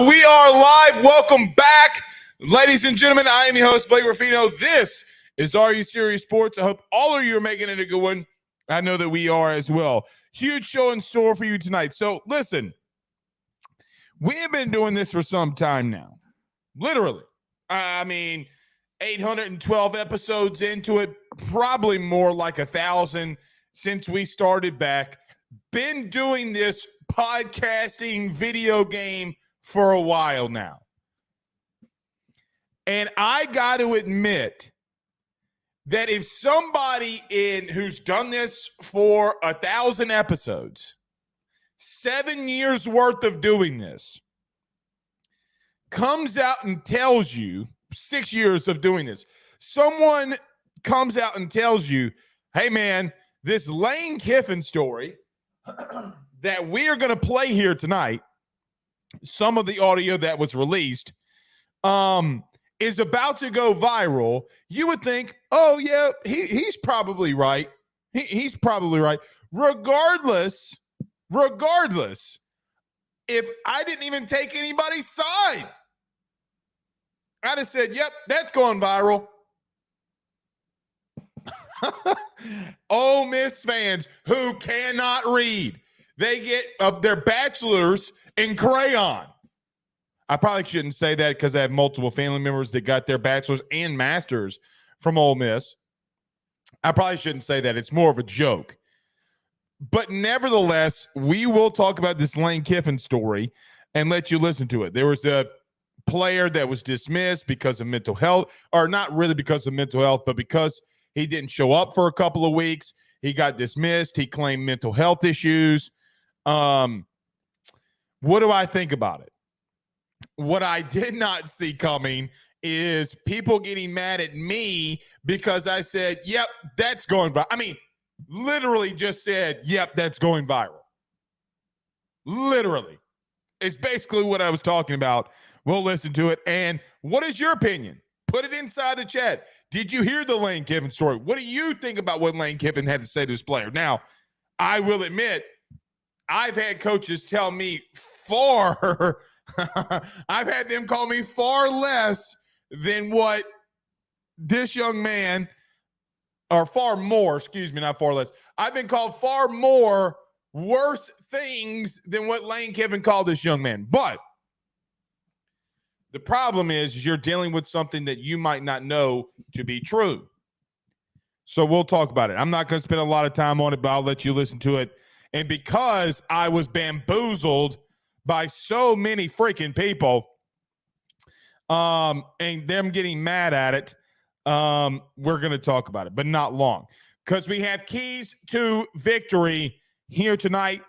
We are live. Welcome back, ladies and gentlemen. I am your host, Blake Ruffino. This is Are You Serious Sports? I hope all of you are making it a good one. I know that we are as well. Huge show in store for you tonight. So listen, we have been doing this for some time now. Literally. 812 episodes into it, probably more like 1,000 since we started back. Been doing this podcasting video game for a while now. And I got to admit that if somebody who's done this for 1,000 episodes, 7 years worth of doing this, comes out and tells you, 6 years of doing this, someone comes out and tells you, hey man, this Lane Kiffin story that we are going to play here tonight, some of the audio that was released, is about to go viral, you would think, oh yeah, he's probably right. He's probably right. Regardless, if I didn't even take anybody's side, I'd have said, yep, that's going viral. Ole Miss fans who cannot read, they get their bachelor's in crayon. I probably shouldn't say that because I have multiple family members that got their bachelor's and master's from Ole Miss. I probably shouldn't say that. It's more of a joke. But nevertheless, we will talk about this Lane Kiffin story and let you listen to it. There was a player that was dismissed because of mental health, or not really because of mental health, but because he didn't show up for a couple of weeks. He got dismissed. He claimed mental health issues. What do I think about it? What I did not see coming is people getting mad at me because I said, yep, that's going viral. I mean, literally just said, yep, that's going viral. Literally. It's basically what I was talking about. We'll listen to it. And what is your opinion? Put it inside the chat. Did you hear the Lane Kiffin story? What do you think about what Lane Kiffin had to say to his player? Now, I will admit, I've had coaches tell me I've had them call me far less than what this young man, or far more, excuse me, not far less. I've been called far more worse things than what Lane Kiffin called this young man. But the problem is you're dealing with something that you might not know to be true. So we'll talk about it. I'm not going to spend a lot of time on it, but I'll let you listen to it. And because I was bamboozled by so many freaking people, and them getting mad at it, we're going to talk about it, but not long. Because we have keys to victory here tonight.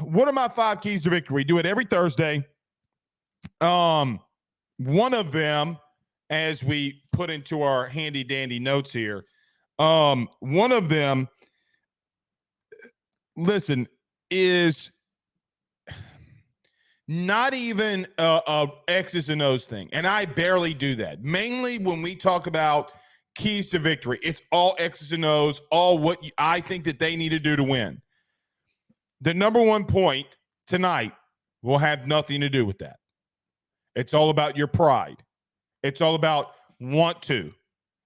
What are my 5 keys to victory? We do it every Thursday. One of them, as we put into our handy dandy notes here, one of them, listen, is not even a X's and O's thing. And I barely do that. Mainly when we talk about keys to victory, it's all X's and O's, all what I think that they need to do to win. The number one point tonight will have nothing to do with that. It's all about your pride. It's all about want to.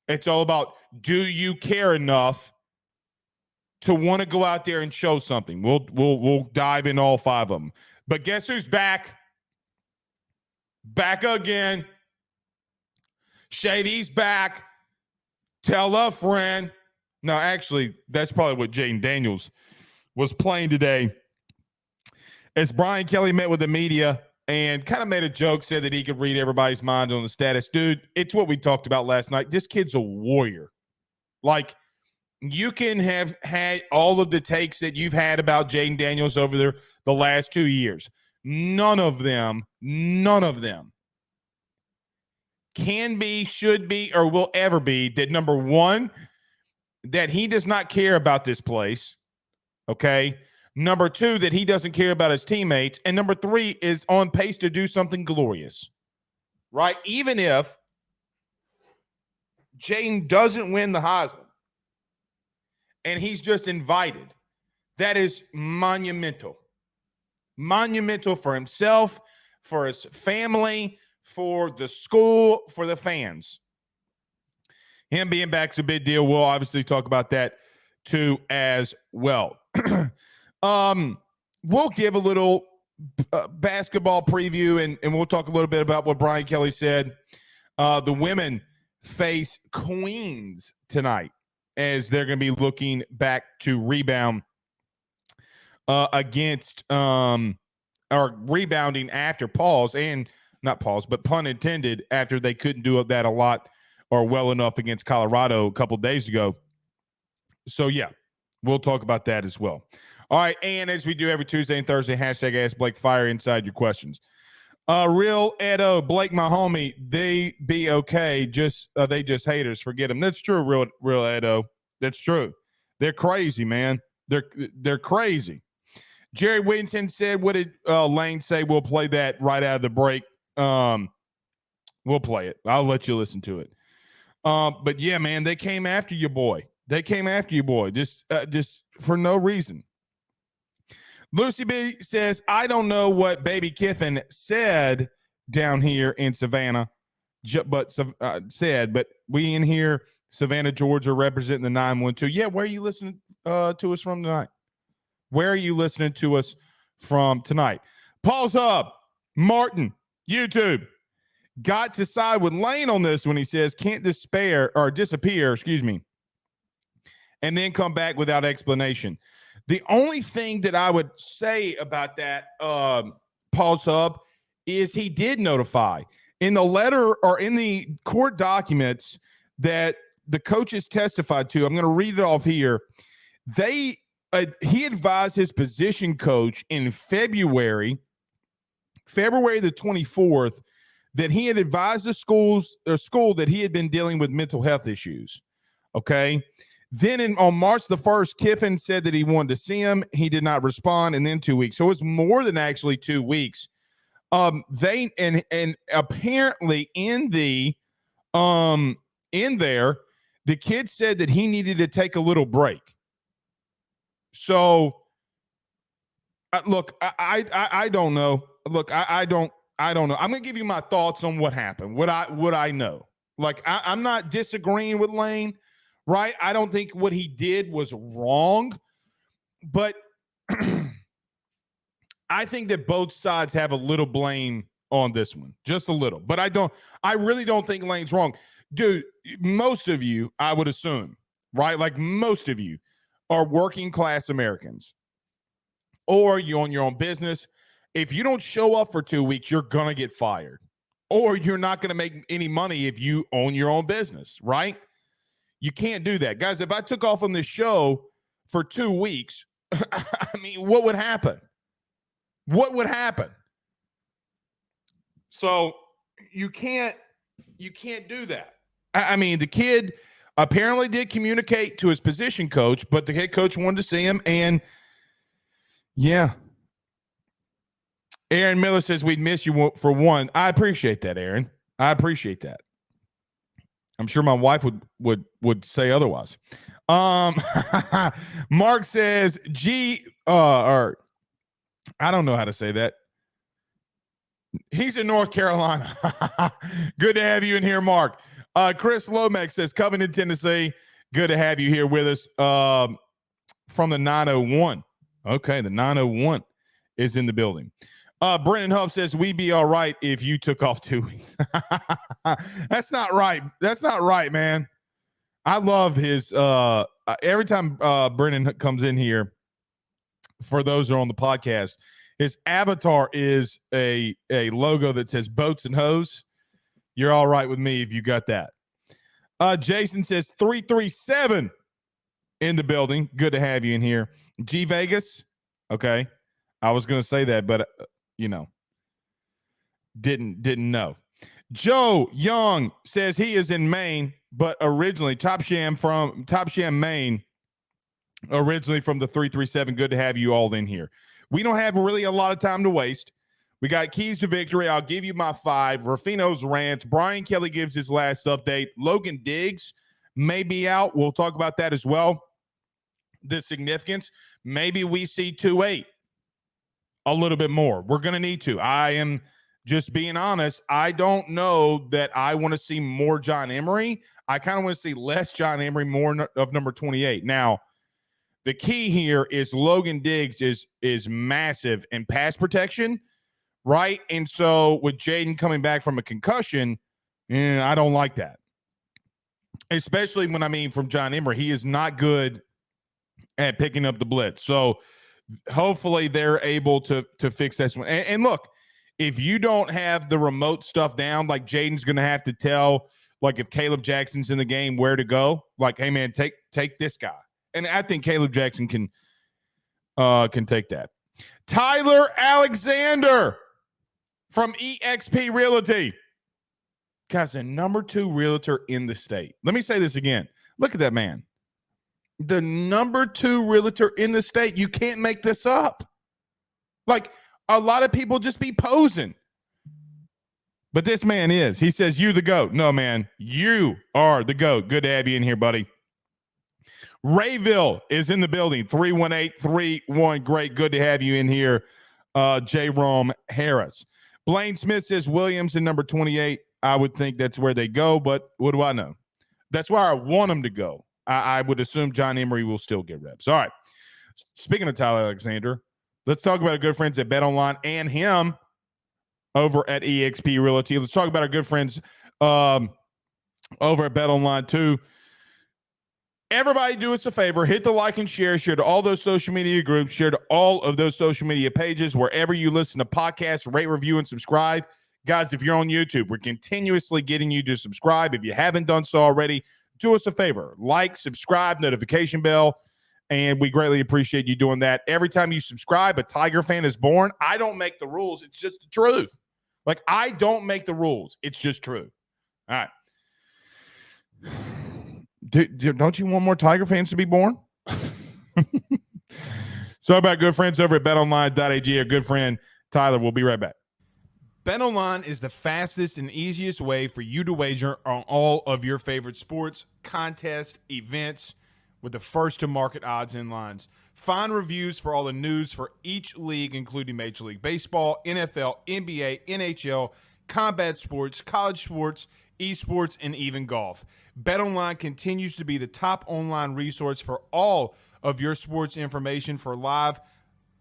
It's all about, do you care enough to want to go out there and show something? We'll dive in all 5 of them. But guess who's back? Back again. Shady's back. Tell a friend. No, actually, that's probably what Jaden Daniels was playing today. As Brian Kelly met with the media and kind of made a joke, said that he could read everybody's mind on the status. Dude, it's what we talked about last night. This kid's a warrior. Like, you can have had all of the takes that you've had about Jaden Daniels over the last 2 years. None of them can be, should be, or will ever be that, number one, that he does not care about this place, okay? Number 2, that he doesn't care about his teammates. And number 3, is on pace to do something glorious, right? Even if Jaden doesn't win the Heisman and he's just invited, that is monumental. Monumental for himself, for his family, for the school, for the fans. Him being back is a big deal. We'll obviously talk about that too as well. We'll give a little basketball preview, and we'll talk a little bit about what Brian Kelly said. The women face Queens tonight as they're going to be looking back to rebound against or rebounding after pause, and not pause, but pun intended, after they couldn't do that a lot or well enough against Colorado a couple days ago. So, yeah, we'll talk about that as well. All right, and as we do every Tuesday and Thursday, hashtag Ask Blake, fire inside your questions. Real Edo, Blake, my homie, they be okay. They just haters. Forget them. That's true, real Edo. That's true. They're crazy, man. They're crazy. Jerry Whittington said, what did Lane say? We'll play that right out of the break. We'll play it. I'll let you listen to it. But yeah, man, they came after your boy. Just for no reason. Lucy B says, I don't know what Baby Kiffin said down here in Savannah, but we in here, Savannah, Georgia, representing the 912. Yeah, where are you listening to us from tonight? Where are you listening to us from tonight? Paul's Hub, Martin, YouTube, got to side with Lane on this when he says can't disappear, and then come back without explanation. The only thing that I would say about that, Paul's Hub, is he did notify. In the letter or in the court documents that the coaches testified to, I'm going to read it off here. He advised his position coach in February the 24th, that he had advised the school that he had been dealing with mental health issues. Okay. Then on March the 1st, Kiffin said that he wanted to see him. He did not respond. And then 2 weeks. So it's more than actually 2 weeks. They apparently in there, the kid said that he needed to take a little break. So look, I don't know. Look, I don't know. I'm going to give you my thoughts on what happened. What I know. Like, I'm not disagreeing with Lane, right? I don't think what he did was wrong, but I think that both sides have a little blame on this one, just a little. But I really don't think Lane's wrong. Dude, most of you, I would assume, right? Like, most of you are working class Americans, or you own your own business. If you don't show up for 2 weeks, you're going to get fired, or you're not going to make any money if you own your own business, right? You can't do that. Guys, if I took off on this show for 2 weeks, I mean, what would happen? What would happen? So you can't do that. I mean, the kid apparently did communicate to his position coach, but the head coach wanted to see him, and yeah. Aaron Miller says, we'd miss you for one. I appreciate that, Aaron. I appreciate that. I'm sure my wife would say otherwise. Mark says, or I don't know how to say that. He's in North Carolina. Good to have you in here, Mark. Chris Lomax says, Covington, Tennessee. Good to have you here with us from the 901. Okay, the 901 is in the building. Brennan Huff says, we'd be all right if you took off 2 weeks. That's not right. That's not right, man. I love his every time Brennan comes in here, for those who are on the podcast, his avatar is a logo that says boats and hose. You're all right with me if you got that. Jason says 337 in the building. Good to have you in here. G Vegas. Okay. I was going to say that, but didn't know. Joe Young says he is in Maine, but originally Top Sham, Maine, originally from the 337. Good to have you all in here. We don't have really a lot of time to waste. We got keys to victory. I'll give you my 5. Rafino's rant. Brian Kelly gives his last update. Logan Diggs may be out. We'll talk about that as well. The significance. Maybe we see 2-8 a little bit more. We're going to need to. I am just being honest, I don't know that I want to see more John Emery. I kind of want to see less John Emery, more of number 28. Now, the key here is Logan Diggs is massive in pass protection, right? And so with Jaden coming back from a concussion, I don't like that. Especially when from John Emery, he is not good at picking up the blitz. So hopefully they're able to fix this one. And look, if you don't have the remote stuff down, like Jaden's going to have to tell, like if Caleb Jackson's in the game, where to go. Like, hey man, take this guy. And I think Caleb Jackson can take that. Tyler Alexander from eXp Realty. Guys, the number 2 realtor in the state. Let me say this again. Look at that man. The number 2 realtor in the state. You can't make this up. Like, a lot of people just be posing. But this man is. He says, you the GOAT. No, man, you are the GOAT. Good to have you in here, buddy. Rayville is in the building. 318-31. Great. Good to have you in here. J. Rome Harris. Blaine Smith says Williams in number 28. I would think that's where they go, but what do I know? That's where I want them to go. I would assume John Emery will still get reps. All right. Speaking of Tyler Alexander, let's talk about our good friends at BetOnline and him over at eXp Realty. Let's talk about our good friends over at BetOnline too. Everybody do us a favor. Hit the like and share to all those social media groups, share to all of those social media pages, wherever you listen to podcasts, rate, review, and subscribe. Guys, if you're on YouTube, we're continuously getting you to subscribe. If you haven't done so already, do us a favor. Like, subscribe, notification bell, and we greatly appreciate you doing that. Every time you subscribe, a Tiger fan is born. I don't make the rules. It's just the truth. Like, I don't make the rules. It's just true. All right. Don't you want more Tiger fans to be born? So about good friends over at betonline.ag, our good friend Tyler. We'll be right back. BetOnline is the fastest and easiest way for you to wager on all of your favorite sports, contests, events with the first-to-market odds and lines. Find reviews for all the news for each league, including Major League Baseball, NFL, NBA, NHL, combat sports, college sports, esports, and even golf. BetOnline continues to be the top online resource for all of your sports information for live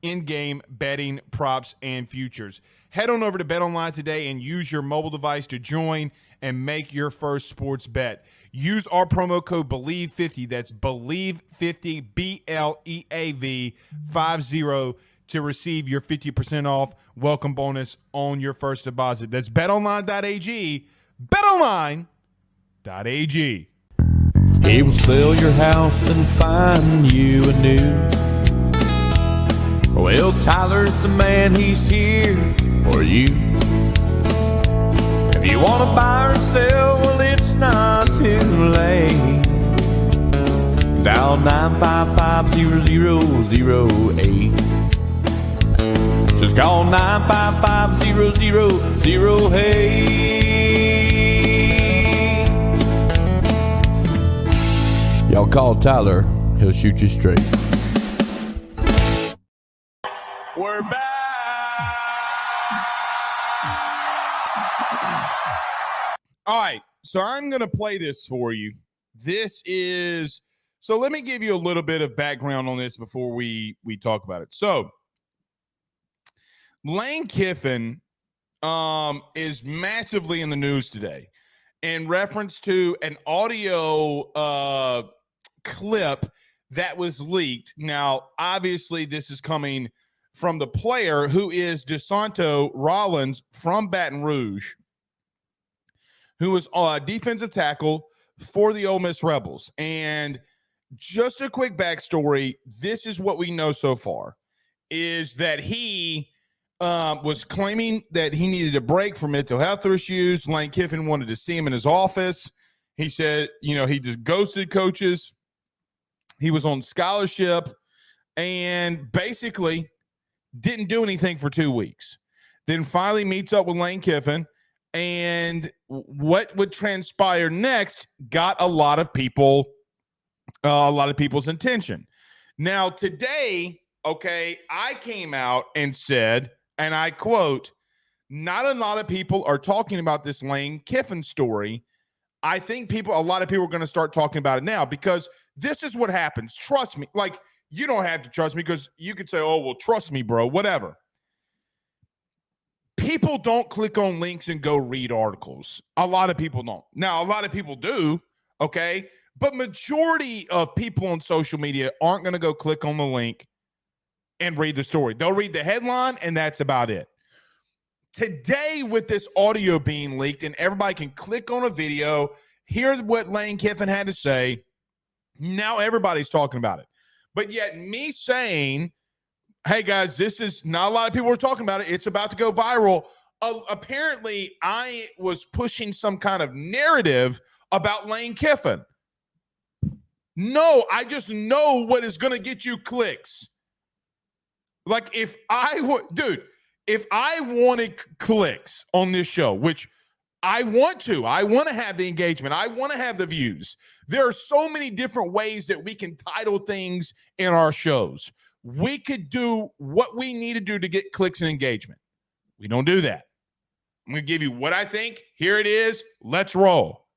in-game betting, props, and futures. Head on over to BetOnline today and use your mobile device to join and make your first sports bet. Use our promo code BELIEVE50, that's BELIEVE50, BLEAV 50, to receive your 50% off welcome bonus on your first deposit. That's betonline.ag, betonline.ag. He will sell your house and find you a new. Well, Tyler's the man, he's here for you. If you want to buy or sell, well, it's not too late. Dial 955-0008. Just call 955-0008. Y'all call Tyler, he'll shoot you straight. We're back. All right, so I'm going to play this for you. So let me give you a little bit of background on this before we talk about it. So Lane Kiffin is massively in the news today in reference to an audio clip that was leaked. Now, obviously, this is coming from the player who is DeSanto Rollins from Baton Rouge, who was a defensive tackle for the Ole Miss Rebels. And just a quick backstory, this is what we know so far, is that he was claiming that he needed a break from mental health issues. Lane Kiffin wanted to see him in his office. He said, he just ghosted coaches. He was on scholarship and basically didn't do anything for 2 weeks. Then finally meets up with Lane Kiffin, and what would transpire next got a lot of people's attention. Now today, I came out and said, and I quote, not a lot of people are talking about this Lane Kiffin story. I think a lot of people are going to start talking about it now because this is what happens. Trust me. Like, you don't have to trust me because you could say, oh, well, trust me, bro, whatever. People don't click on links and go read articles. A lot of people don't. Now, a lot of people do, okay? But majority of people on social media aren't going to go click on the link and read the story. They'll read the headline, and that's about it. Today, with this audio being leaked and everybody can click on a video, hear what Lane Kiffin had to say, now everybody's talking about it. But yet me saying, hey, guys, this is not a lot of people are talking about it. It's about to go viral. Apparently, I was pushing some kind of narrative about Lane Kiffin. No, I just know what is going to get you clicks. Like, if I wanted clicks on this show, which I want to have the engagement. I want to have the views. There are so many different ways that we can title things in our shows. We could do what we need to do to get clicks and engagement. We don't do that. I'm going to give you what I think. Here it is. Let's roll.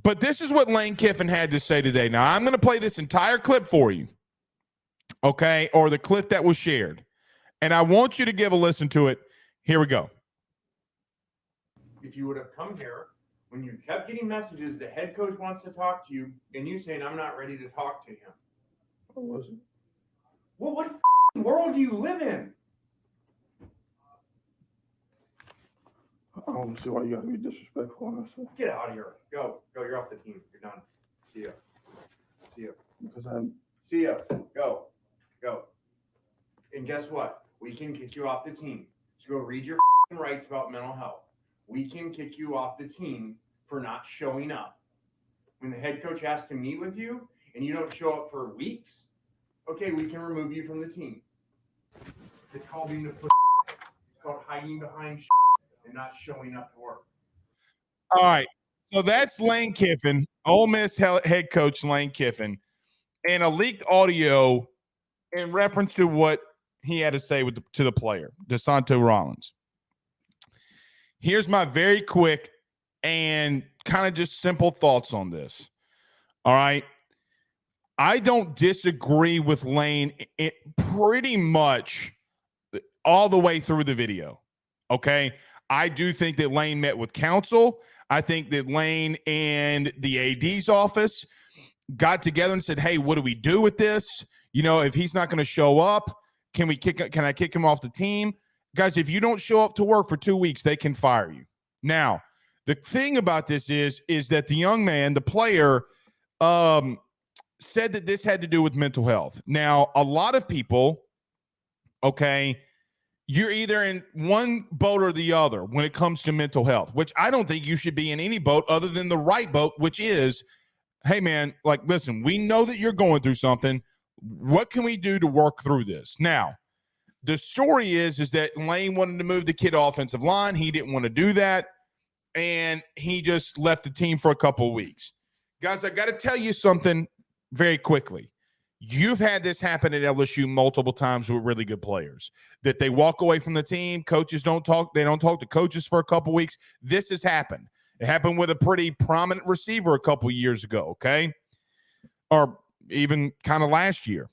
But this is what Lane Kiffin had to say today. Now, I'm going to play this entire clip for you, okay, or the clip that was shared. And I want you to give a listen to it. Here we go. If you would have come here when you kept getting messages, the head coach wants to talk to you, and you saying, I'm not ready to talk to him. What was it? Well, what world do you live in? I don't see why you gotta be disrespectful, honestly. Get out of here. Go. You're off the team. You're done. See ya. Because I'm See ya. Go. And guess what? We can kick you off the team. So go read your rights about mental health. We can kick you off the team for not showing up. When the head coach has to meet with you and you don't show up for weeks, okay, we can remove you from the team. It's called being it's called hiding behind and not showing up to work. All right. So that's Lane Kiffin, Ole Miss head coach Lane Kiffin, and a leaked audio in reference to what he had to say to the player, DeSanto Rollins. Here's my very quick and kind of just simple thoughts on this. All right. I don't disagree with Lane pretty much all the way through the video. Okay. I do think that Lane met with counsel. I think that Lane and the AD's office got together and said, hey, what do we do with this? You know, if he's not going to show up, can I kick him off the team? Guys, if you don't show up to work for 2 weeks, they can fire you. Now, the thing about this is that the young man, the player, said that this had to do with mental health. Now, a lot of people, okay, you're either in one boat or the other when it comes to mental health, which I don't think you should be in any boat other than the right boat, which is, hey, man, like, listen, we know that you're going through something. What can we do to work through this? Now, the story is that Lane wanted to move the kid offensive line. He didn't want to do that, and he just left the team for a couple of weeks. Guys, I got to tell you something very quickly. You've had this happen at LSU multiple times with really good players, that they walk away from the team. Coaches don't talk. They don't talk to coaches for a couple of weeks. This has happened. It happened with a pretty prominent receiver a couple of years ago, okay? Or even kind of last year.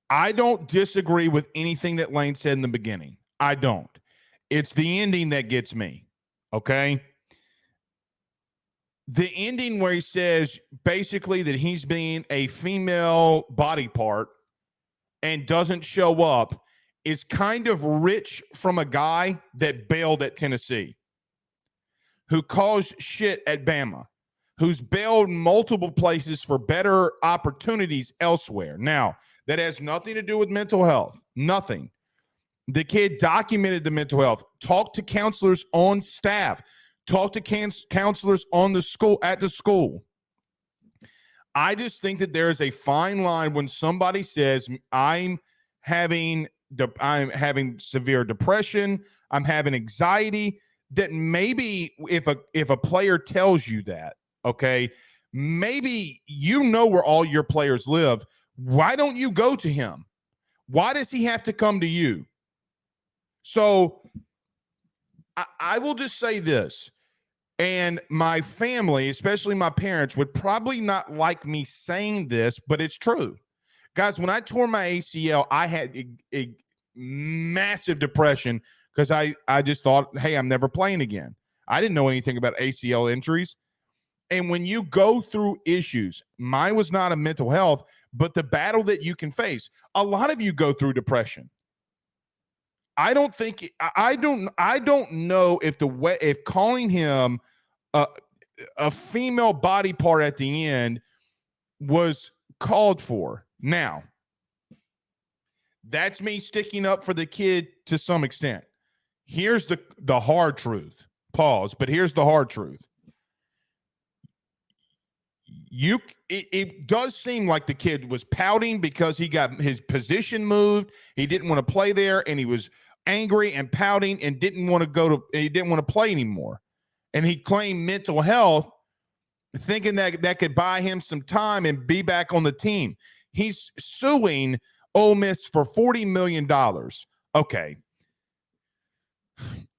I don't disagree with anything that Lane said in the beginning. I don't. It's the ending that gets me, okay? The ending where he says basically that he's being a female body part and doesn't show up is kind of rich from a guy that bailed at Tennessee, who caused shit at Bama, who's bailed multiple places for better opportunities elsewhere. Now, that has nothing to do with mental health. Nothing. The kid documented the mental health, talked to counselors on staff, talked to counselors on the school at the school. I just think that there is a fine line when somebody says, I'm having severe depression, I'm having anxiety, that maybe if a player tells you that, okay, maybe you know where all your players live. Why don't you go to him? Why does he have to come to you? So I will just say this, and my family, especially my parents, would probably not like me saying this, but it's true. Guys, when I tore my ACL, I had a massive depression because I just thought, hey, I'm never playing again. I didn't know anything about ACL injuries. And when you go through issues, mine was not a mental health, but the battle that you can face. A lot of you go through depression. I don't know if calling him a female body part at the end was called for. Now, that's me sticking up for the kid to some extent. Here's the hard truth. Pause, but here's the hard truth. It does seem like the kid was pouting because he got his position moved. He didn't want to play there, and he was angry and pouting and didn't want to play anymore. And he claimed mental health, thinking that could buy him some time and be back on the team. He's suing Ole Miss for $40 million. Okay.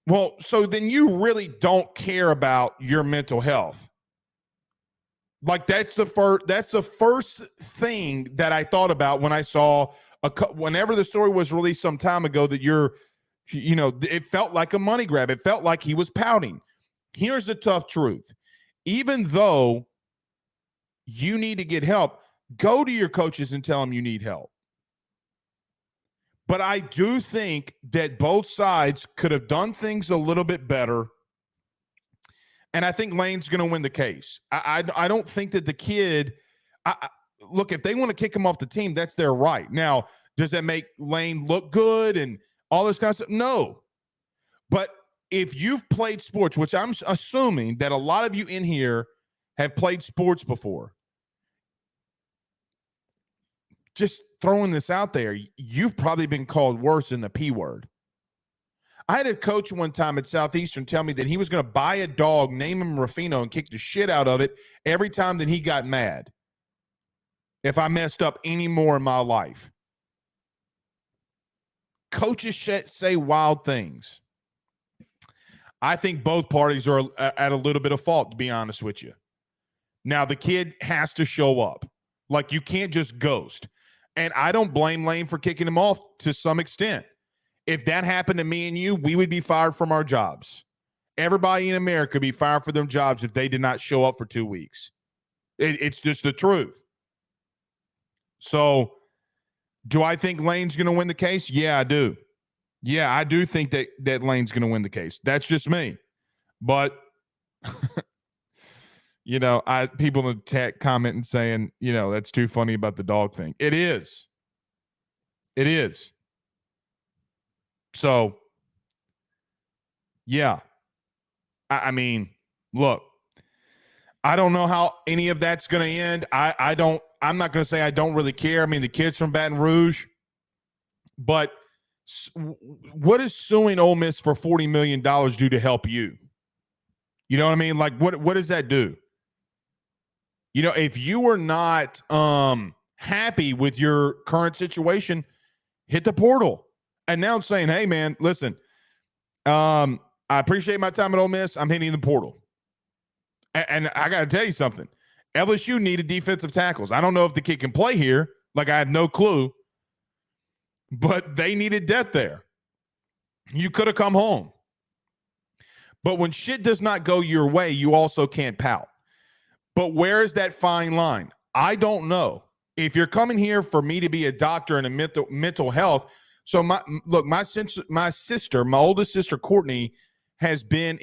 Well, so then you really don't care about your mental health. Like that's the first thing that I thought about when I saw whenever the story was released some time ago that it felt like a money grab. It felt like he was pouting. Here's the tough truth. Even though you need to get help, go to your coaches and tell them you need help. But I do think that both sides could have done things a little bit better. And I think Lane's going to win the case. I don't think that the kid look, if they want to kick him off the team, that's their right. Now, does that make Lane look good and all this kind of stuff? No. But if you've played sports, which I'm assuming that a lot of you in here have played sports before, just throwing this out there, you've probably been called worse than the P word. I had a coach one time at Southeastern tell me that he was going to buy a dog, name him Rufino, and kick the shit out of it every time that he got mad if I messed up any more in my life. Coaches say wild things. I think both parties are at a little bit of fault, to be honest with you. Now, the kid has to show up. Like, you can't just ghost. And I don't blame Lane for kicking him off to some extent. If that happened to me and you, we would be fired from our jobs. Everybody in America would be fired for their jobs if they did not show up for 2 weeks. It's just the truth. So, do I think Lane's going to win the case? Yeah, I do. Yeah, I do think that Lane's going to win the case. That's just me. But, people in the chat commenting saying, that's too funny about the dog thing. It is. It is. So, yeah. I mean, look, I don't know how any of that's going to end. I'm not going to say I don't really care. I mean, the kid's from Baton Rouge. But what is suing Ole Miss for $40 million do to help you? You know what I mean? Like, what does that do? If you were not happy with your current situation, hit the portal. And now I'm saying, hey, man, listen, I appreciate my time at Ole Miss. I'm hitting the portal. And I got to tell you something. LSU needed defensive tackles. I don't know if the kid can play here. Like, I have no clue. But they needed depth there. You could have come home. But when shit does not go your way, you also can't pout. But where is that fine line? I don't know. If you're coming here for me to be a doctor in a mental health, so my oldest sister, Courtney, has been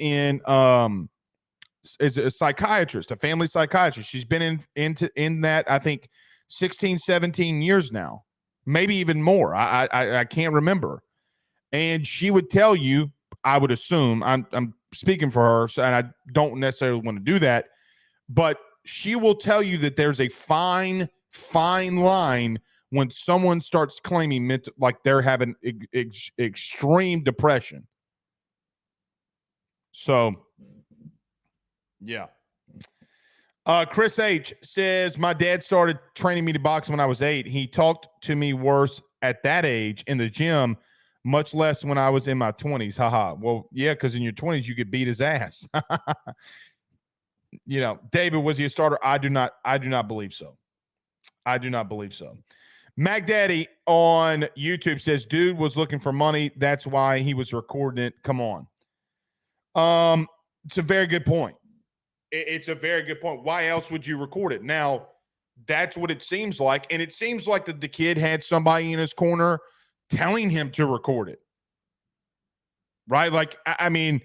is a psychiatrist, a family psychiatrist. She's been in that, I think, 16, 17 years now, maybe even more. I can't remember. And she would tell you, I would assume, I'm speaking for her, so, and I don't necessarily want to do that, but she will tell you that there's a fine line when someone starts claiming like they're having extreme depression. So, yeah. Chris H says, my dad started training me to box when I was 8. He talked to me worse at that age in the gym, much less when I was in my 20s. Haha. Well, yeah, because in your 20s, you could beat his ass. David, was he a starter? I do not believe so. I do not believe so. Mac Daddy on YouTube says, dude was looking for money. That's why he was recording it. Come on. It's a very good point. It's a very good point. Why else would you record it? Now, that's what it seems like. And it seems like that the kid had somebody in his corner telling him to record it. Right? Like, I mean,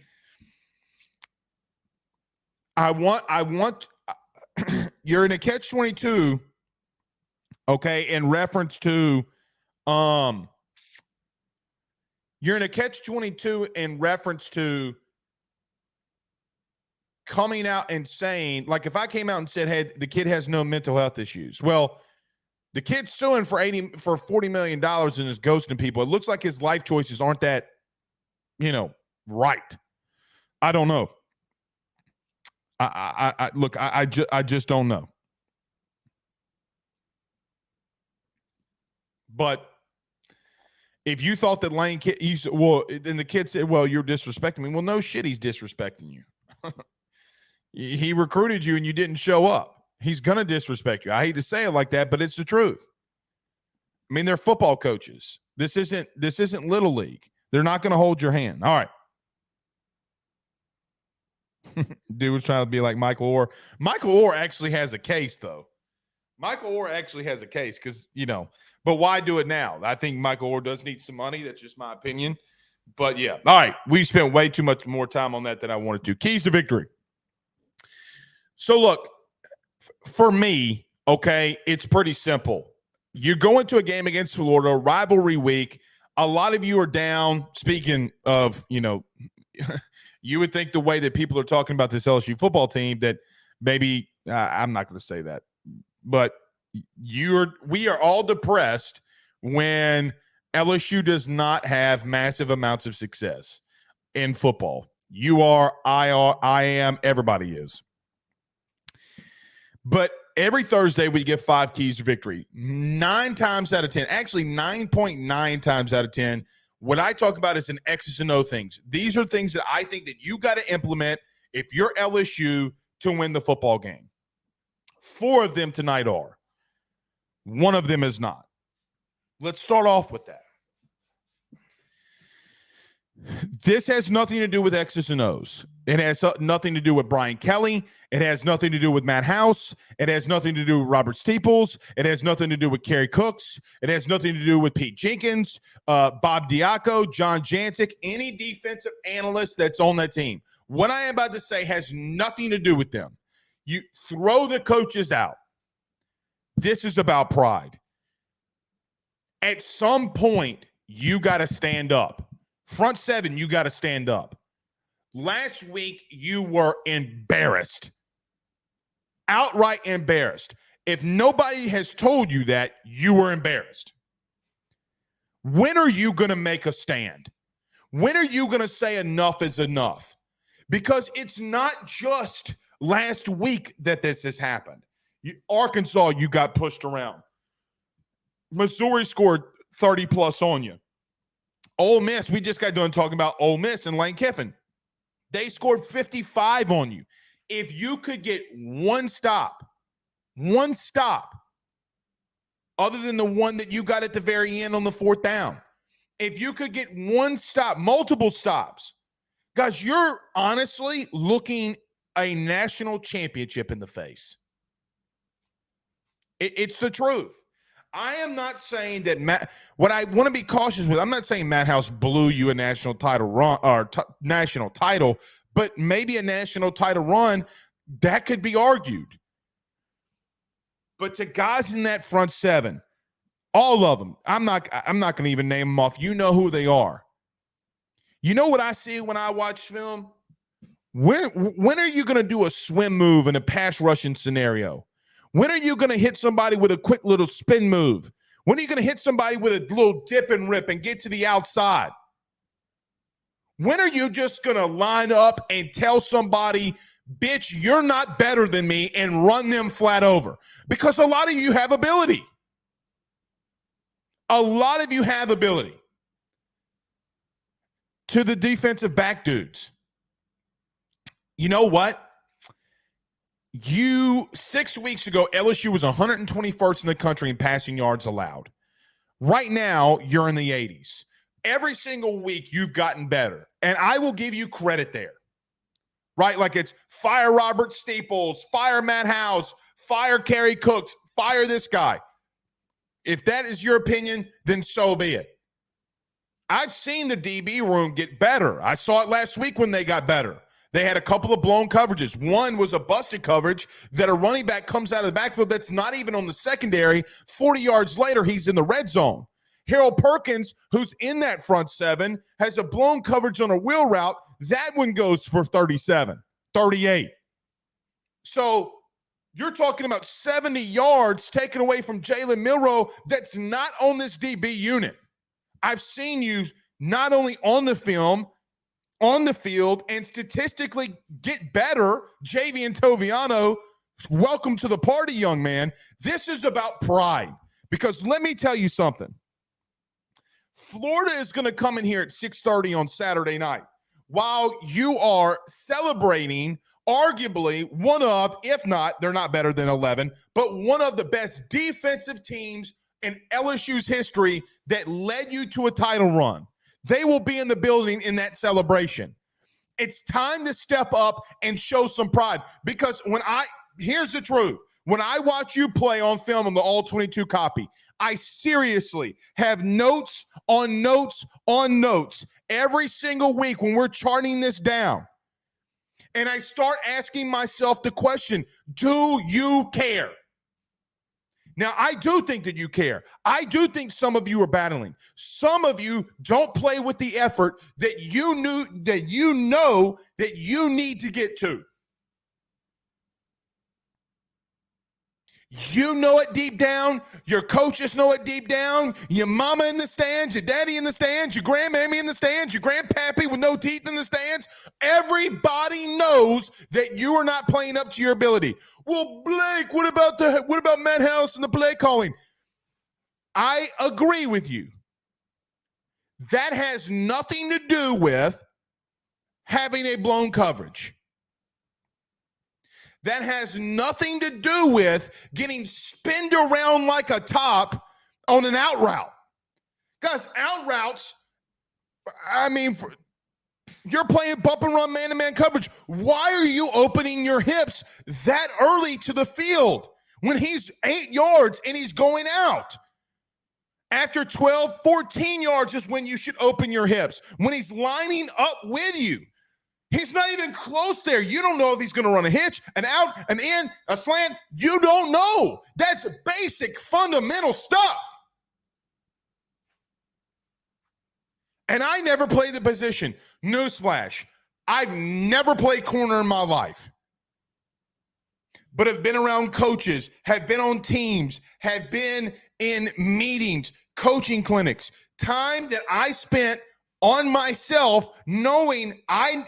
I want you're in a catch-22, okay, in reference to you're in a catch-22 in reference to coming out and saying, like, if I came out and said, hey, the kid has no mental health issues. Well, the kid's suing for $40 million and is ghosting people. It looks like his life choices aren't that, right. I don't know. I just don't know. But if you thought that Lane Kiffin, then the kid said, well, you're disrespecting me. Well, no shit, he's disrespecting you. He recruited you and you didn't show up. He's going to disrespect you. I hate to say it like that, but it's the truth. I mean, they're football coaches. This isn't Little League. They're not going to hold your hand. All right. Dude was trying to be like Michael Orr. Michael Orr actually has a case, though. Michael Orr actually has a case because, but why do it now? I think Michael Orr does need some money. That's just my opinion. But, yeah. All right. We spent way too much more time on that than I wanted to. Keys to victory. So, look, for me, okay, it's pretty simple. You go into a game against Florida, rivalry week. A lot of you are down. Speaking of, you would think the way that people are talking about this LSU football team that maybe I'm not going to say that, but we are all depressed when LSU does not have massive amounts of success in football. You are, I am, everybody is. But every Thursday we get 5 keys to victory. 9 times out of 10, actually 9.9 times out of 10, what I talk about is an X's and O things. These are things that I think that you got to implement if you're LSU to win the football game. 4 of them tonight are. 1 of them is not. Let's start off with that. This has nothing to do with X's and O's. It has nothing to do with Brian Kelly. It has nothing to do with Matt House. It has nothing to do with Robert Steeples. It has nothing to do with Kerry Cooks. It has nothing to do with Pete Jenkins, Bob Diaco, John Jancic, any defensive analyst that's on that team. What I am about to say has nothing to do with them. You throw the coaches out. This is about pride. At some point, you got to stand up. Front 7, you got to stand up. Last week, you were embarrassed. Outright embarrassed. If nobody has told you that, you were embarrassed. When are you going to make a stand? When are you going to say enough is enough? Because it's not just last week that this has happened. Arkansas, you got pushed around. Missouri scored 30-plus on you. Ole Miss, we just got done talking about Ole Miss and Lane Kiffin. They scored 55 on you. If you could get one stop, other than the one that you got at the very end on the 4th down, if you could get one stop, multiple stops, guys, you're honestly looking a national championship in the face. It's the truth. I am not saying that what I want to be cautious with, I'm not saying Matt House blew you a national title run or national title, but maybe a national title run that could be argued. But to guys in that front 7, all of them, I'm not going to even name them off. You know who they are. You know what I see when I watch film? When are you going to do a swim move in a pass rushing scenario? When are you going to hit somebody with a quick little spin move? When are you going to hit somebody with a little dip and rip and get to the outside? When are you just going to line up and tell somebody, bitch, you're not better than me, and run them flat over. Because a lot of you have ability. A lot of you have ability. To the defensive back dudes, you know what? 6 weeks ago, LSU was 121st in the country in passing yards allowed. Right now, you're in the 80s. Every single week, you've gotten better. And I will give you credit there. Right? Like it's fire Robert Steeples, fire Matt House, fire Kerry Cooks, fire this guy. If that is your opinion, then so be it. I've seen the DB room get better. I saw it last week when they got better. They had a couple of blown coverages. One was a busted coverage that a running back comes out of the backfield that's not even on the secondary. 40 yards later, he's in the red zone. Harold Perkins, who's in that front seven, has a blown coverage on a wheel route. That one goes for 37, 38. So you're talking about 70 yards taken away from Jalen Milroe that's not on this DB unit. I've seen you not only on the film, on the field, and statistically get better. Javian Toviano, welcome to the party, young man. This is about pride. Because let me tell you something. Florida is going to come in here at 6:30 on Saturday night while you are celebrating arguably one of, if not, they're not better than 11, but one of the best defensive teams in LSU's history that led you to a title run. They will be in the building in that celebration. It's time to step up and show some pride because here's the truth. When I watch you play on film on the All-22 copy, I seriously have notes on notes on notes every single week when we're charting this down. And I start asking myself the question, do you care? Now, I do think that you care. I do think some of you are battling. Some of you don't play with the effort that you know that you need to get to. You know it deep down. Your coaches know it deep down. Your mama in the stands, your daddy in the stands, your grandmammy in the stands, your grandpappy with no teeth in the stands. Everybody knows that you are not playing up to your ability. Well, Blake, what about Matt House and the play calling? I agree with you. That has nothing to do with having a blown coverage. That has nothing to do with getting spinned around like a top on an out route. Guys, out routes, you're playing bump and run man-to-man coverage. Why are you opening your hips that early to the field when he's 8 yards and he's going out? After 12, 14 yards is when you should open your hips. When he's lining up with you. He's not even close there. You don't know if he's going to run a hitch, an out, an in, a slant. You don't know. That's basic, fundamental stuff. And I never played the position. Newsflash, I've never played corner in my life. But have been around coaches, have been on teams, have been in meetings, coaching clinics. Time that I spent on myself, knowing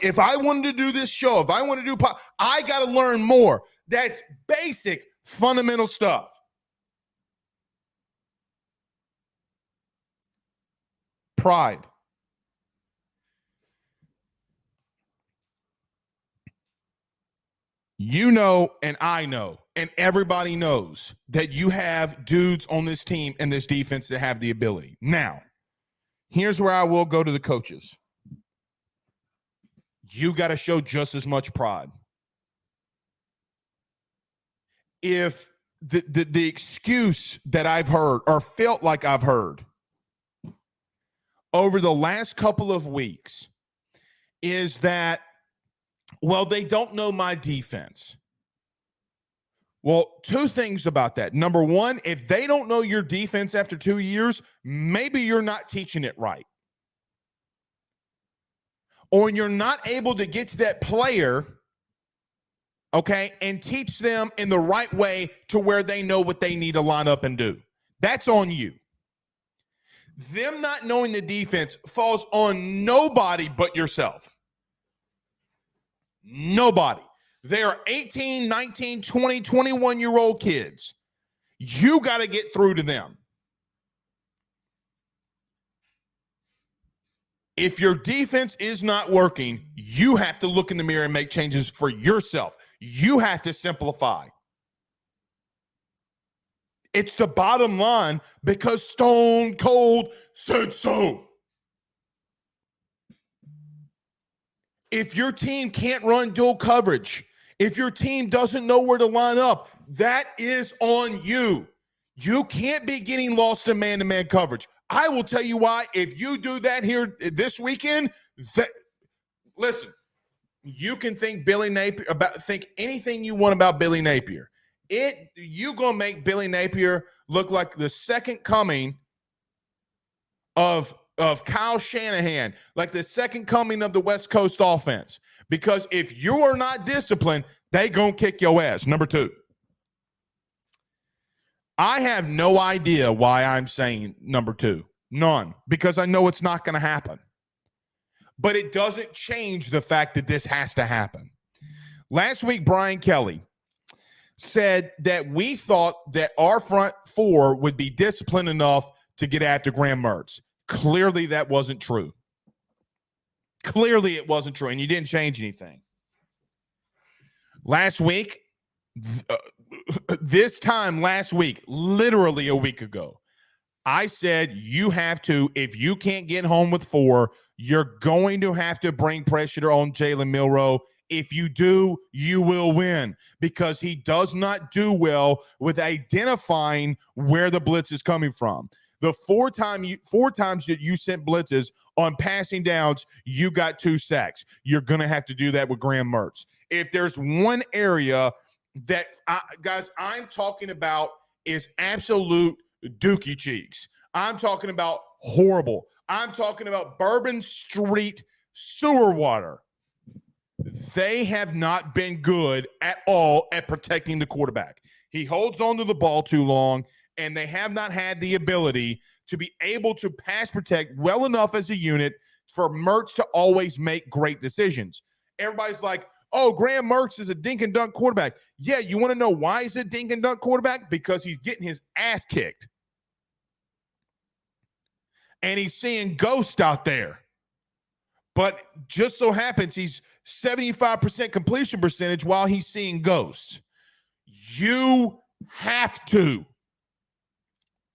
if I wanted to do this show, if I want to do I got to learn more. That's basic, fundamental stuff. Pride. You know, and I know, and everybody knows that you have dudes on this team and this defense that have the ability. Now, here's where I will go to the coaches. You got to show just as much pride. If the excuse that I've heard or felt like I've heard over the last couple of weeks is that, well, they don't know my defense. Well, two things about that. Number one, if they don't know your defense after 2 years, maybe you're not teaching it right. Or you're not able to get to that player, okay, and teach them in the right way to where they know what they need to line up and do. That's on you. Them not knowing the defense falls on nobody but yourself. Nobody. They are 18, 19, 20, 21-year-old kids. You got to get through to them. If your defense is not working, you have to look in the mirror and make changes for yourself. You have to simplify. It's the bottom line because Stone Cold said so. If your team can't run dual coverage, if your team doesn't know where to line up, that is on you. You can't be getting lost in man-to-man coverage. I will tell you why. If you do that here this weekend, listen, you can think think anything you want about Billy Napier. You gonna make Billy Napier look like the second coming of Kyle Shanahan, like the second coming of the West Coast offense. Because if you are not disciplined, they gonna kick your ass. Number two. I have no idea why I'm saying number two. None. Because I know it's not going to happen. But it doesn't change the fact that this has to happen. Last week, Brian Kelly said that we thought that our front four would be disciplined enough to get after Graham Mertz. Clearly, that wasn't true. Clearly, it wasn't true, and you didn't change anything. Last week, this time last week, literally a week ago, I said you have to, if you can't get home with 4, you're going to have to bring pressure on Jalen Milroe. If you do, you will win because he does not do well with identifying where the blitz is coming from. The four times that you sent blitzes on passing downs, you got 2 sacks. You're going to have to do that with Graham Mertz. If there's one area that, guys, I'm talking about is absolute dookie cheeks. I'm talking about horrible. I'm talking about Bourbon Street sewer water. They have not been good at all at protecting the quarterback. He holds on to the ball too long, and they have not had the ability to be able to pass protect well enough as a unit for Mertz to always make great decisions. Everybody's like, oh, Graham Mertz is a dink and dunk quarterback. Yeah, you want to know why he's a dink and dunk quarterback? Because he's getting his ass kicked. And he's seeing ghosts out there. But just so happens he's 75% completion percentage while he's seeing ghosts. You have to.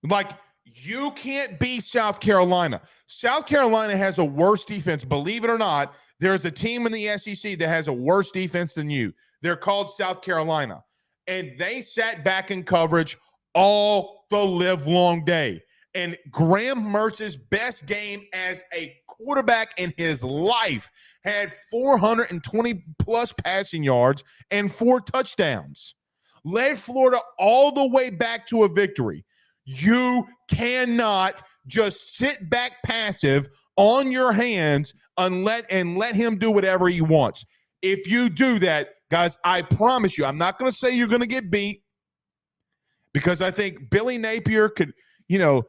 Like, you can't be South Carolina. South Carolina has a worse defense. Believe it or not, there's a team in the SEC that has a worse defense than you. They're called South Carolina. And they sat back in coverage all the livelong day. And Graham Mertz's best game as a quarterback in his life had 420-plus passing yards and 4 touchdowns. Led Florida all the way back to a victory. You cannot just sit back passive on your hands and let him do whatever he wants. If you do that, guys, I promise you, I'm not going to say you're going to get beat because I think Billy Napier could, Billy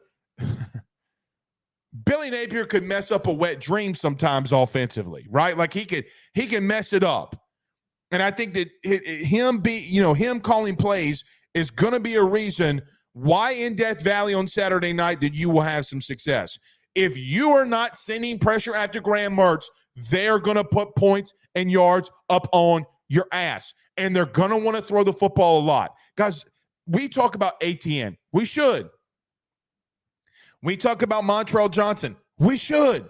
Napier could mess up a wet dream sometimes offensively, right? Like he can mess it up. And I think that him calling plays is going to be a reason why in Death Valley on Saturday night that you will have some success. If you are not sending pressure after Graham Mertz, they're going to put points and yards up on your ass. And they're going to want to throw the football a lot. Guys, we talk about ATN. We should. We talk about Montrell Johnson. We should.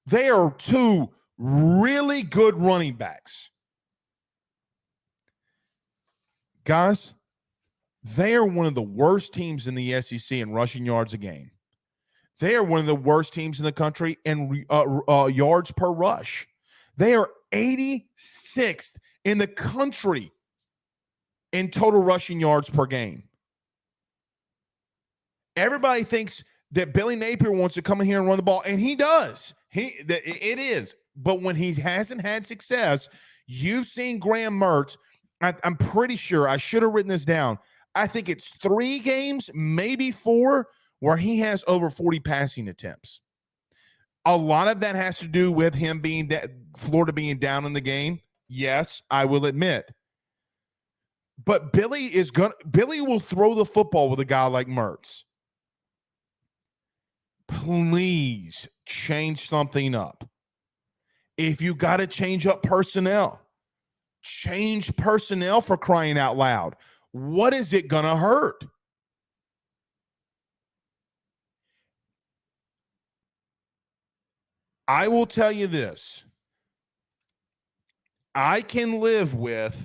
They are 2 really good running backs. Guys, they are one of the worst teams in the SEC in rushing yards a game. They are one of the worst teams in the country in yards per rush. They are 86th in the country in total rushing yards per game. Everybody thinks that Billy Napier wants to come in here and run the ball, and he does. It is. But when he hasn't had success, you've seen Graham Mertz. I'm pretty sure I should have written this down. I think it's 3 games, maybe 4, where he has over 40 passing attempts. A lot of that has to do with him Florida being down in the game. Yes, I will admit. But Billy will throw the football with a guy like Mertz. Please change something up. If you got to change up personnel, change personnel, for crying out loud. What is it going to hurt? I will tell you this. I can live with,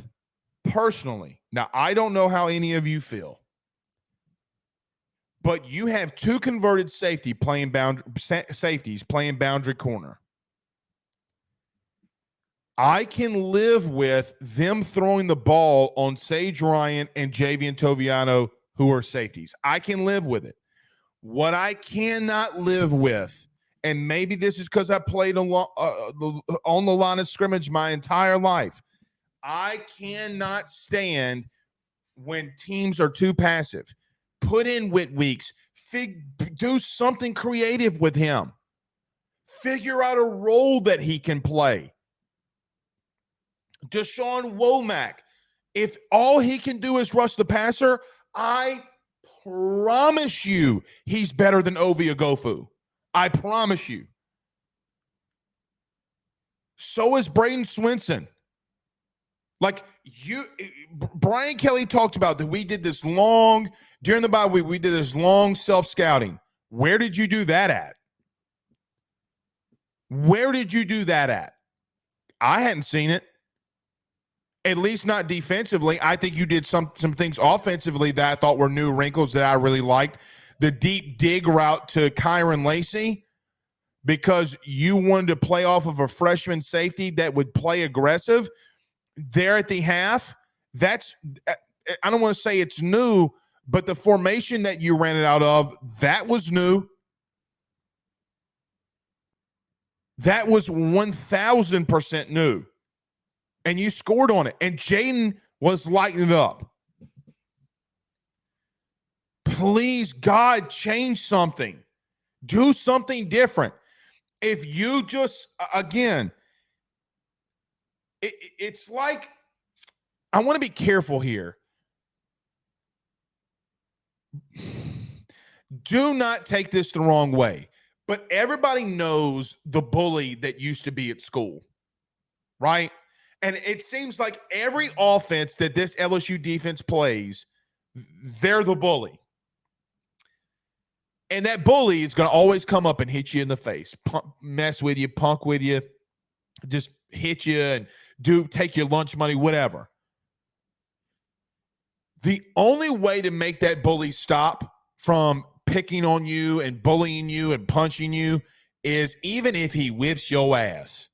personally, now I don't know how any of you feel, but you have two converted safeties playing boundary corner. I can live with them throwing the ball on Sage Ryan and Javian Toviano, who are safeties. I can live with it. What I cannot live with, and maybe this is because I played on the line of scrimmage my entire life, I cannot stand when teams are too passive. Put in Whit Weeks. Do something creative with him. Figure out a role that he can play. Deshaun Womack, if all he can do is rush the passer, I promise you he's better than Ovi Ogofu. I promise you. So is Braden Swinson. Like Brian Kelly talked about that we did this long, during the bye week, we did this long self-scouting. Where did you do that at? Where did you do that at? I hadn't seen it. At least not defensively. I think you did some things offensively that I thought were new wrinkles that I really liked. The deep dig route to Kyron Lacy, because you wanted to play off of a freshman safety that would play aggressive there at the half. That's, I don't want to say it's new, but the formation that you ran it out of, that was new. That was 1,000% new. And you scored on it. And Jaden was lighting it up. Please, God, change something. Do something different. If you just, again, it's like, I want to be careful here. Do not take this the wrong way. But everybody knows the bully that used to be at school, right? And it seems like every offense that this LSU defense plays, they're the bully. And that bully is going to always come up and hit you in the face, mess with you, punk with you, just hit you and take your lunch money, whatever. The only way to make that bully stop from picking on you and bullying you and punching you is, even if he whips your ass,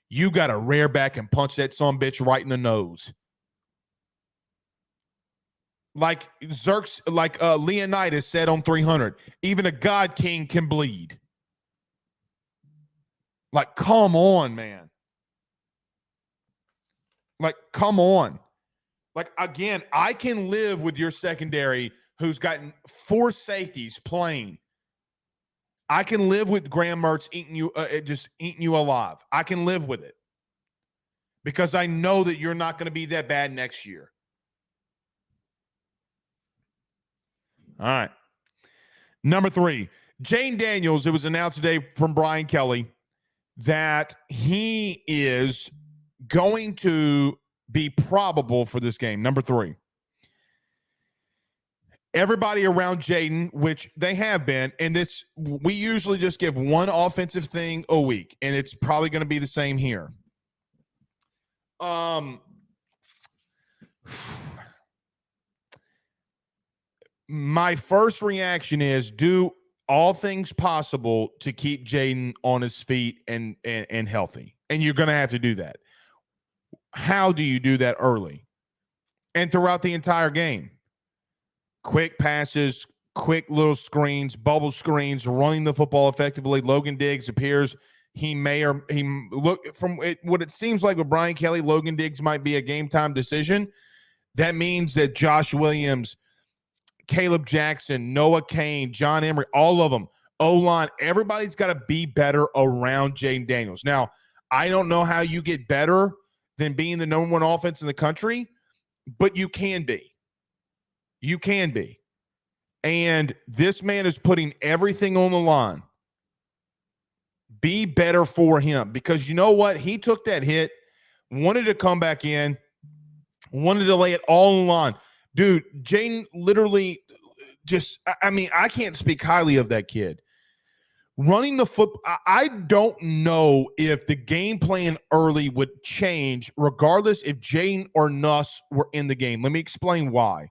you got to rear back and punch that sumbitch right in the nose. Like Leonidas said on 300, even a God King can bleed. Like, come on, man. Like, come on. Like, again, I can live with your secondary who's gotten 4 safeties playing. I can live with Graham Mertz eating you alive. I can live with it because I know that you're not going to be that bad next year. All right. Number 3, Jane Daniels. It was announced today from Brian Kelly that he is going to be probable for this game. Number 3. Everybody around Jaden, which they have been, and this, we usually just give one offensive thing a week, and it's probably going to be the same here. My first reaction is do all things possible to keep Jaden on his feet and healthy, and you're going to have to do that. How do you do that early and throughout the entire game? Quick passes, quick little screens, bubble screens, running the football effectively. Logan Diggs appears what it seems like with Brian Kelly, Logan Diggs might be a game time decision. That means that Josh Williams, Caleb Jackson, Noah Kane, John Emery, all of them, O-line, everybody's got to be better around Jaden Daniels. Now, I don't know how you get better than being the number one offense in the country, but you can be. You can be. And this man is putting everything on the line. Be better for him, because you know what? He took that hit, wanted to come back in, wanted to lay it all on the line. Dude, Jaden literally just, I mean, I can't speak highly of that kid. Running the foot, I don't know if the game plan early would change regardless if Jaden or Nuss were in the game. Let me explain why.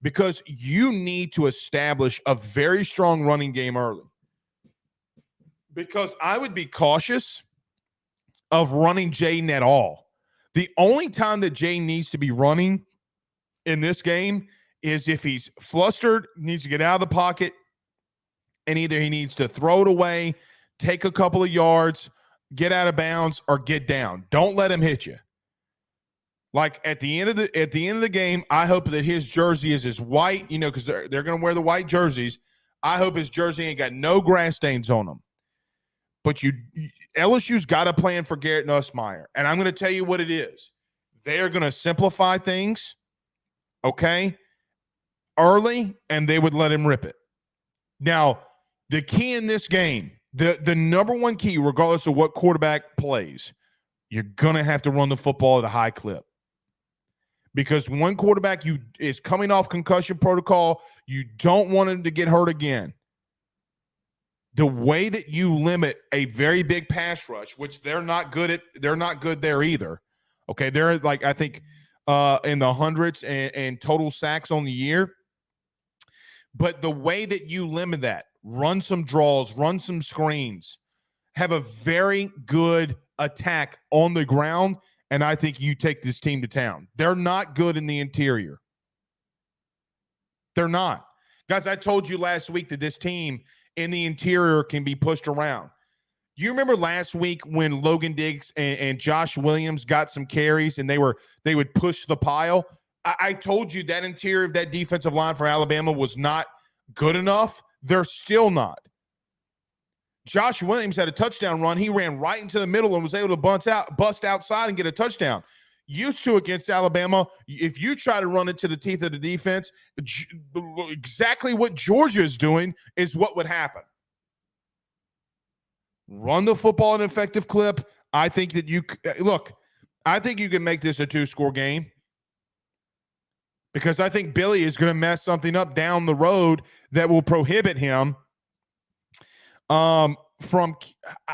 Because you need to establish a very strong running game early. Because I would be cautious of running Jaden at all. The only time that Jaden needs to be running in this game is if he's flustered, needs to get out of the pocket, and either he needs to throw it away, take a couple of yards, get out of bounds, or get down. Don't let him hit you. Like at the end of the game, I hope that his jersey is as white, because they're going to wear the white jerseys. I hope his jersey ain't got no grass stains on them. But LSU's got a plan for Garrett Nussmeier, and I'm going to tell you what it is. They are going to simplify things, okay, early, and they would let him rip it. Now, the key in this game, the number one key, regardless of what quarterback plays, you're going to have to run the football at a high clip. Because one quarterback is coming off concussion protocol, you don't want him to get hurt again. The way that you limit a very big pass rush, which they're not good there either. Okay, they're like, I think in the hundreds and total sacks on the year. But the way that you limit that, run some draws, run some screens, have a very good attack on the ground, and I think you take this team to town. They're not good in the interior. They're not. Guys, I told you last week that this team in the interior can be pushed around. You remember last week when Logan Diggs and Josh Williams got some carries and they would push the pile? I told you that interior of that defensive line for Alabama was not good enough. They're still not. Josh Williams had a touchdown run. He ran right into the middle and was able to bust outside and get a touchdown. Used to against Alabama, if you try to run it to the teeth of the defense, exactly what Georgia is doing is what would happen. Run the football in an effective clip. I think that I think you can make this a 2-score game. Because I think Billy is going to mess something up down the road that will prohibit him from.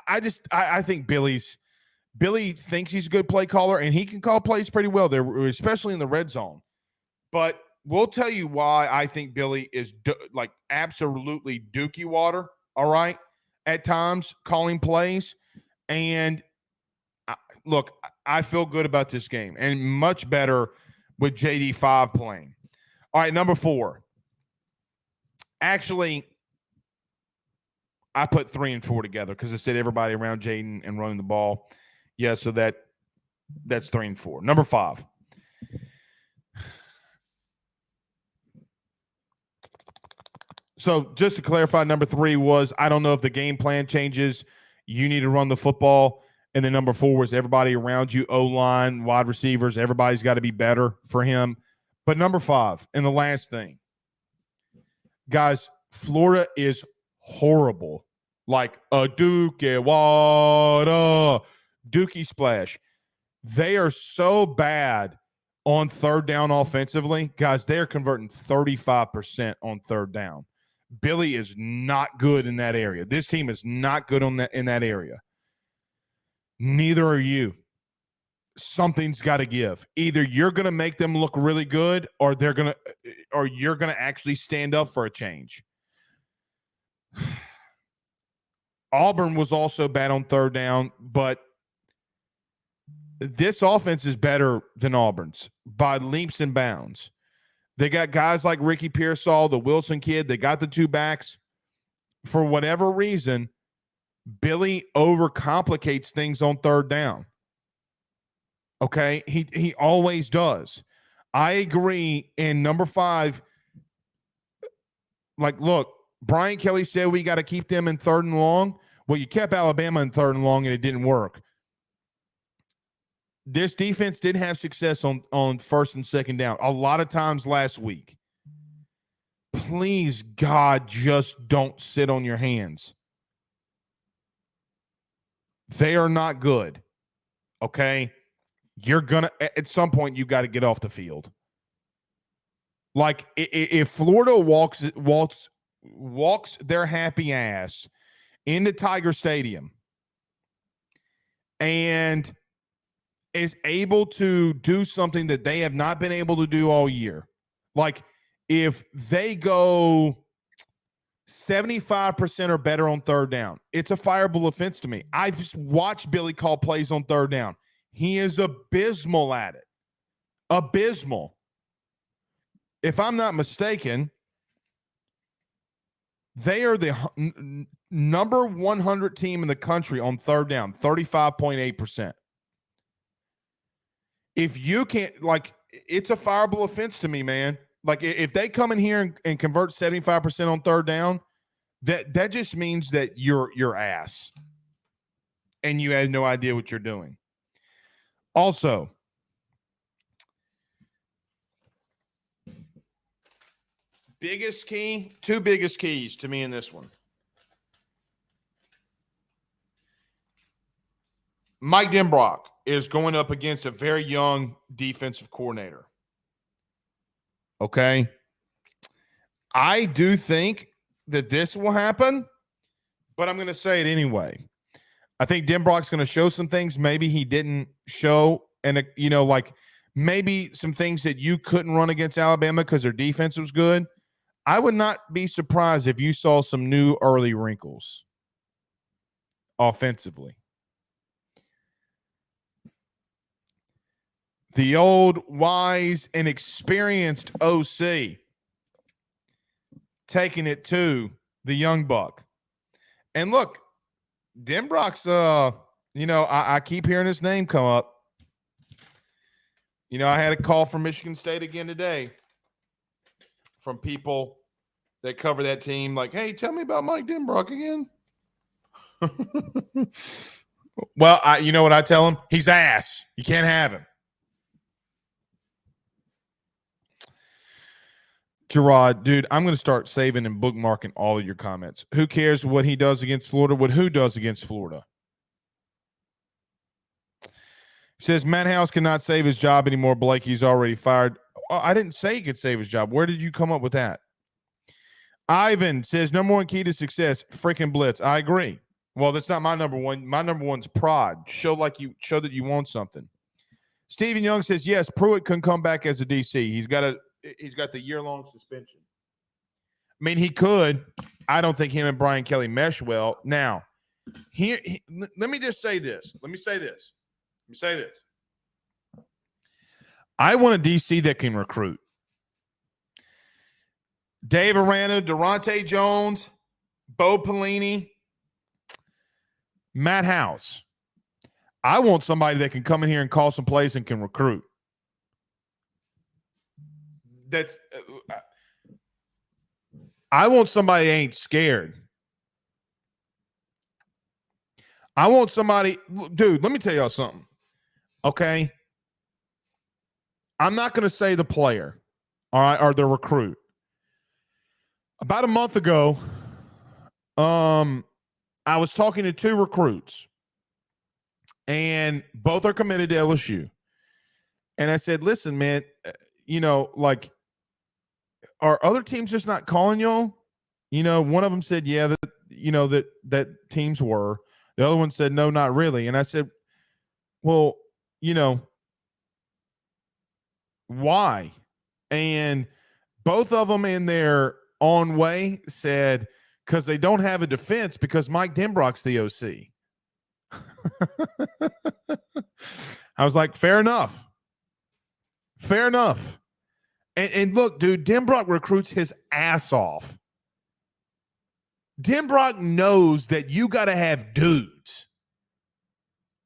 I think Billy thinks he's a good play caller, and he can call plays pretty well there, especially in the red zone. But we'll tell you why I think Billy is absolutely dookie water. All right, at times calling plays, and look, I feel good about this game, and much better with JD5 playing. All right, number 4. Actually, I put 3 and 4 together because I said everybody around Jaden and running the ball. Yeah, so that's 3 and 4. Number 5. So just to clarify, number 3 was, I don't know if the game plan changes. You need to run the football. And then number 4 was everybody around you, O-line, wide receivers, everybody's got to be better for him. But number 5, and the last thing, guys, Florida is horrible. Like a Dookie water, Dookie splash. They are so bad on third down offensively. Guys, they're converting 35% on third down. Billy is not good in that area. This team is not good in that area. Neither are you. Something's got to give. Either you're going to make them look really good, or you're going to actually stand up for a change. Auburn was also bad on third down, but this offense is better than Auburn's by leaps and bounds. They got guys like Ricky Pearsall, the Wilson kid. They got the 2 backs. For whatever reason, Billy overcomplicates things on third down. Okay? He always does. I agree. In number 5, look, Brian Kelly said we got to keep them in third and long. Well, you kept Alabama in third and long, and it didn't work. this defense did have success on first and second down a lot of times last week. Please, God, just don't sit on your hands. They are not good. Okay? You're going to, at some point, you got to get off the field. Like, if Florida walks their happy ass into Tiger Stadium and is able to do something that they have not been able to do all year, like if they go 75% or better on third down, it's a fireable offense to me. I've just watched Billy call plays on third down. He is abysmal at it. Abysmal. If I'm not mistaken, they are the number 100 team in the country on third down, 35.8%. If you can't, like, it's a fireable offense to me, man. Like, if they come in here and convert 75% on third down, that just means that you're ass. And you have no idea what you're doing. Also, two biggest keys to me in this one. Mike Denbrock is going up against a very young defensive coordinator. Okay? I do think that this will happen, but I'm going to say it anyway. I think Denbrock's going to show some things maybe he didn't show, and like maybe some things that you couldn't run against Alabama because their defense was good. I would not be surprised if you saw some new early wrinkles offensively. The old, wise, and experienced OC taking it to the young buck. And look, Denbrock's, I keep hearing his name come up. I had a call from Michigan State again today from people that cover that team. Like, hey, tell me about Mike Denbrock again. Well, you know what I tell him? He's ass. You can't have him. Gerard, dude, I'm going to start saving and bookmarking all of your comments. Who cares what he does against Florida? Who does against Florida? Says Matt House cannot save his job anymore, Blake. He's already fired. Oh, I didn't say he could save his job. Where did you come up with that? Ivan says number one key to success, freaking blitz. I agree. Well, that's not my number one. My number one's pride. Show that you want something. Stephen Young says yes, Pruitt can come back as a DC. He's got the year-long suspension. I mean, he could. I don't think him and Brian Kelly mesh well. Now, let me just say this. Let me say this. I want a DC that can recruit. Dave Aranda, Durante Jones, Bo Pelini, Matt House. I want somebody that can come in here and call some plays and can recruit. I want somebody that ain't scared. I want somebody, dude, let me tell y'all something. Okay? I'm not going to say the player, all right, or the recruit. About a month ago, I was talking to two recruits, and both are committed to LSU. And I said, listen, man, like, are other teams just not calling y'all? One of them said, yeah, that teams were. The other one said, no, not really. And I said, well, why? And both of them in their own way said, because they don't have a defense because Mike Denbrock's the OC. I was like, fair enough. Fair enough. And look, dude, Denbrock recruits his ass off. Denbrock knows that you got to have dudes,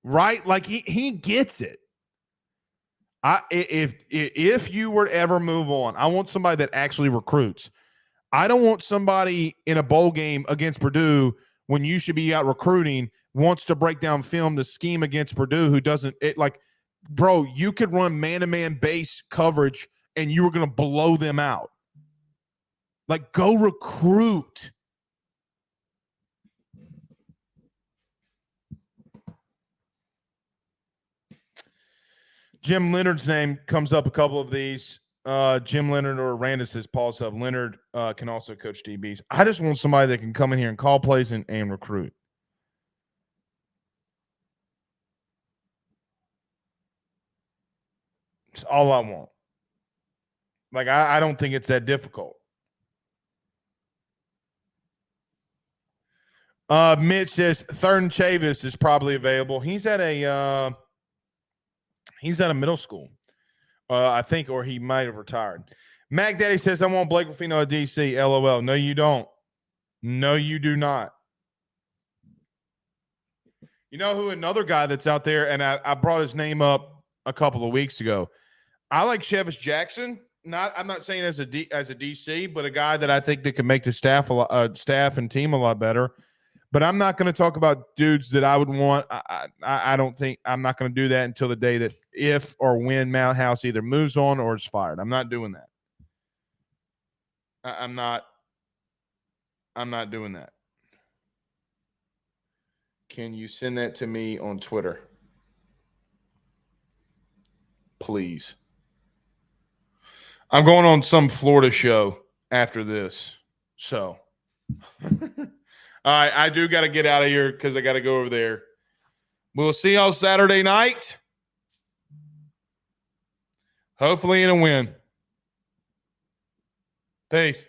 right? Like he gets it. If you were to ever move on, I want somebody that actually recruits. I don't want somebody in a bowl game against Purdue when you should be out recruiting wants to break down film to scheme against Purdue who doesn't. bro, you could run man-to-man base coverage and you were going to blow them out. Like, go recruit. Jim Leonard's name comes up a couple of these. Jim Leonard or Randa says Paul Sub. Leonard can also coach DBs. I just want somebody that can come in here and call plays and recruit. It's all I want. Like, I don't think it's that difficult. Mitch says Thurn Chavis is probably available. He's at a middle school, I think, or he might have retired. Mac Daddy says I want Blake Ruffino at DC. LOL. No, you don't. No, you do not. You know who another guy that's out there, and I brought his name up a couple of weeks ago. I like Chevis Jackson. I'm not saying as a DC, but a guy that I think that can make the staff and team a lot better. But I'm not going to talk about dudes that I would want. I don't think I'm not going to do that until the day that if or when Mount House either moves on or is fired. I'm not doing that. I'm not doing that. Can you send that to me on Twitter? Please. I'm going on some Florida show after this. So, all right, I do got to get out of here because I got to go over there. We'll see y'all Saturday night. Hopefully in a win. Peace.